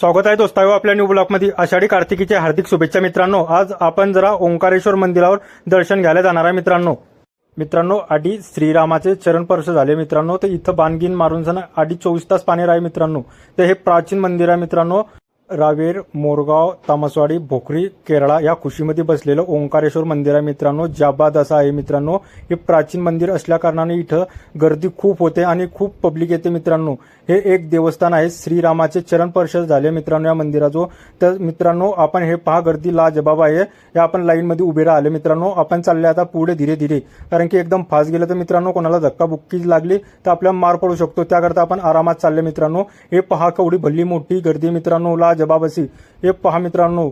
स्वागत आहे दोस्तायो आपल्या न्यू ब्लॉगमध्ये। आषाढी कार्तिकीच्या हार्दिक शुभेच्छा मित्रांनो। आज आपण जरा ओंकारेश्वर मंदिरावर दर्शन घ्यायला जाणार आहे मित्रांनो आधी श्रीरामाचे चरण स्पर्श झाले मित्रांनो। तर इथं बाणगीन मारून जाणं आधी 24 तास पाणी राही मित्रांनो। तर हे प्राचीन मंदिर आहे मित्रांनो। रावेर, मोरगाव, तामसवाडी, भोकरी, केरळा या खुशीमध्ये बसलेलं ओंकारेश्वर मंदिर आहे मित्रांनो। जाबाद असं आहे मित्रांनो। हे प्राचीन मंदिर असल्या कारणाने इथं गर्दी खूप होते आणि खूप पब्लिक येते मित्रांनो। हे एक देवस्थान आहे। श्रीरामाचे चरण स्पर्श झाले मित्रांनो या मंदिराचो। तर मित्रांनो आपण हे पहा गर्दी लाजबाब आहे। या आपण लाईन मध्ये उभे राहिले मित्रांनो। आपण चालले आता पुढे धीरे धीरे, कारण की एकदम फास्ट गेलं तर मित्रांनो कोणाला धक्काबुक्की लागली तर आपल्याला मार पडू शकतो। त्याकरता आपण आरामात चालले मित्रांनो। हे पहा केवढी भली मोठी गर्दी मित्रांनो, लाजबाब अशी। हे पहा मित्रांनो,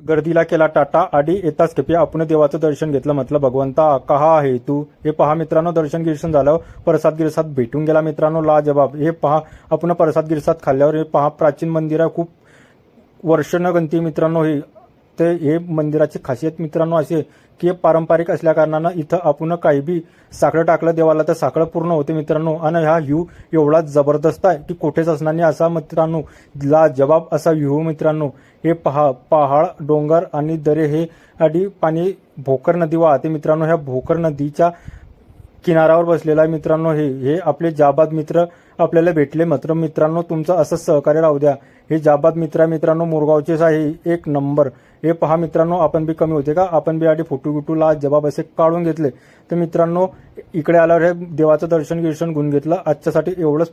गर्दीला केला टाटा आधी येताच कपी आपण देवाचं दर्शन घेतलं। म्हटलं भगवंता कहा आहे तू। हे पहा मित्रांनो, दर्शन गिर्शन झालं, प्रसाद गिरसाद भेटून गेला मित्रांनो, लाजबाब। हे पहा आपण प्रसाद गिरसाद खाल्ल्यावर हे पहा प्राचीन मंदिर आहे, खूप वर्ष न गणती मित्रांनो हे। तर हे मंदिराची खासियत मित्रांनो अशी आहे की हे पारंपरिक असल्या कारणानं इथं आपण काही बी साखळं टाकलं देवाला तर साखळं पूर्ण होते मित्रांनो। आणि हा व्ह्यू एवढा जबरदस्त आहे की कुठेच असणार नाही असा मित्रांनो, लाजबाब असा व्ह्यू मित्रांनो। हे पहा पहाड, डोंगर आणि दरे, हे आधी पाणी भोकर नदी वाहते मित्रांनो। ह्या भोकर नदीच्या किनाऱ्यावर बसलेला आहे मित्रांनो। हे आपले जाबाद मित्र आपल्याला भेटले मात्र मित्रांनो, तुमचं असंच सहकार्य राहू द्या। हे जाबाद मित्रांनो मोरगावचेच आहे, एक नंबर। हे पहा मित्रांनो, आपण बी कमी होते का, आपण बी आधी फोटो गिटूला जबाब असे काढून घेतले। तर मित्रांनो इकडे आल्यावर हे देवाचं दर्शन गिर्शन घेऊन घेतलं। आजच्यासाठी एवढंच।